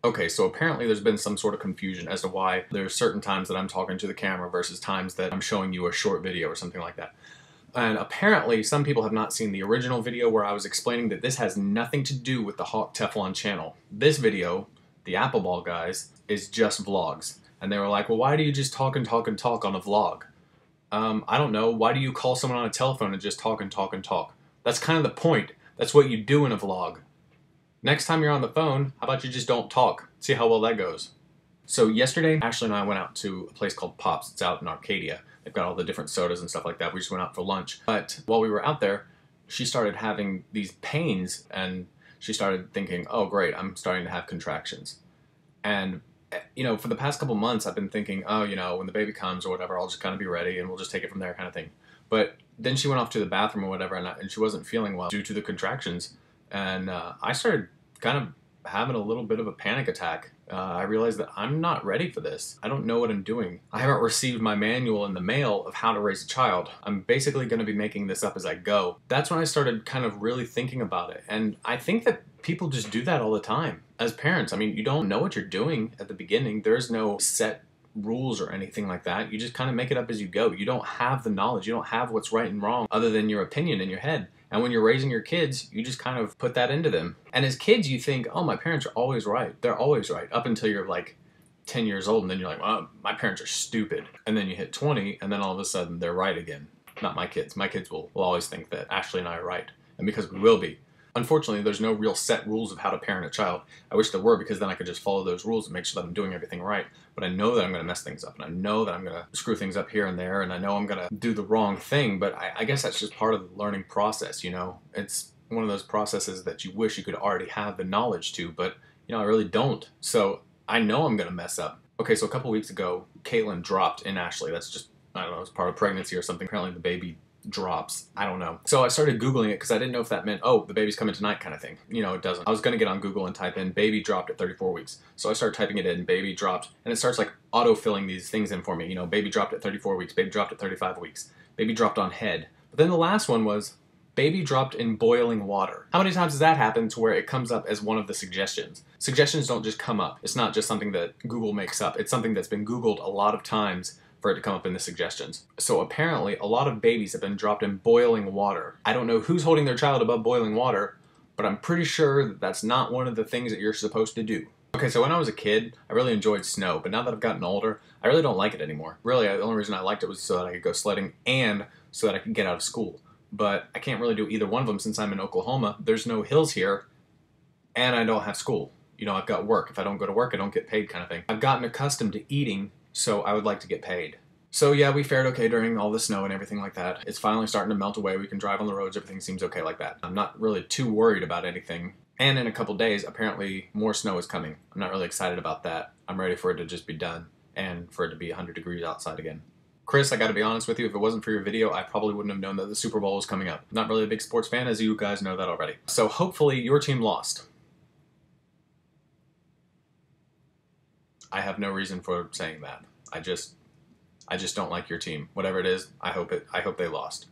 Okay, so apparently there's been some sort of confusion as to why there's certain times that I'm talking to the camera versus times that I'm showing you a short video or something like that. And apparently some people have not seen the original video where I was explaining that this has nothing to do with the Hawk Teflon channel. This video, the Appleball Guys, is just vlogs. And they were like, well, why do you just talk and talk and talk on a vlog? I don't know. Why do you call someone on a telephone and just talk and talk and talk? That's kind of the point. That's what you do in a vlog. Next time you're on the phone, how about you just don't talk? See how well that goes. So yesterday, Ashley and I went out to a place called Pops. It's out in Arcadia. They've got all the different sodas and stuff like that. We just went out for lunch. But while we were out there, she started having these pains and she started thinking, oh great, I'm starting to have contractions. And you know, for the past couple months, I've been thinking, oh, you know, when the baby comes or whatever, I'll just kind of be ready and we'll just take it from there kind of thing. But then she went off to the bathroom or whatever and she wasn't feeling well due to the contractions. And I started kind of having a little bit of a panic attack. I realized that I'm not ready for this. I don't know what I'm doing. I haven't received my manual in the mail of how to raise a child. I'm basically going to be making this up as I go. That's when I started kind of really thinking about it. And I think that people just do that all the time. As parents, I mean, you don't know what you're doing at the beginning. There's no set rules or anything like that. You just kind of make it up as you go. You don't have the knowledge. You don't have what's right and wrong other than your opinion in your head. And when you're raising your kids, you just kind of put that into them. And as kids, you think, oh, my parents are always right. They're always right. Up until you're like 10 years old. And then you're like, well, my parents are stupid. And then you hit 20 and then all of a sudden they're right again. Not my kids. My kids will always think that Ashley and I are right. And because we will be. Unfortunately, there's no real set rules of how to parent a child. I wish there were, because then I could just follow those rules and make sure that I'm doing everything right. But I know that I'm going to mess things up, and I know that I'm going to screw things up here and there, and I know I'm going to do the wrong thing, but I guess that's just part of the learning process, you know? It's one of those processes that you wish you could already have the knowledge to, but, you know, I really don't. So I know I'm going to mess up. Okay, so a couple weeks ago, Caitlin dropped in Ashley. That's just, I don't know, it's part of pregnancy or something. Apparently the baby drops. I don't know. So I started Googling it because I didn't know if that meant, oh, the baby's coming tonight kind of thing. You know, it doesn't. I was going to get on Google and type in baby dropped at 34 weeks. So I started typing it in, baby dropped, and it starts like auto-filling these things in for me. You know, baby dropped at 34 weeks, baby dropped at 35 weeks, baby dropped on head. But then the last one was baby dropped in boiling water. How many times has that happened to where it comes up as one of the suggestions? Suggestions don't just come up. It's not just something that Google makes up. It's something that's been Googled a lot of times for it to come up in the suggestions. So apparently a lot of babies have been dropped in boiling water. I don't know who's holding their child above boiling water, but I'm pretty sure that that's not one of the things that you're supposed to do. Okay, so when I was a kid, I really enjoyed snow, but now that I've gotten older, I really don't like it anymore. Really, the only reason I liked it was so that I could go sledding and so that I could get out of school. But I can't really do either one of them since I'm in Oklahoma. There's no hills here, and I don't have school. You know, I've got work. If I don't go to work, I don't get paid kind of thing. I've gotten accustomed to eating, so I would like to get paid. So yeah, we fared okay during all the snow and everything like that. It's finally starting to melt away. We can drive on the roads. Everything seems okay like that. I'm not really too worried about anything. And in a couple days, apparently more snow is coming. I'm not really excited about that. I'm ready for it to just be done and for it to be 100 degrees outside again. Chris, I gotta be honest with you, if it wasn't for your video, I probably wouldn't have known that the Super Bowl was coming up. Not really a big sports fan, as you guys know that already. So hopefully your team lost. I have no reason for saying that. I just don't like your team. Whatever it is, I hope they lost.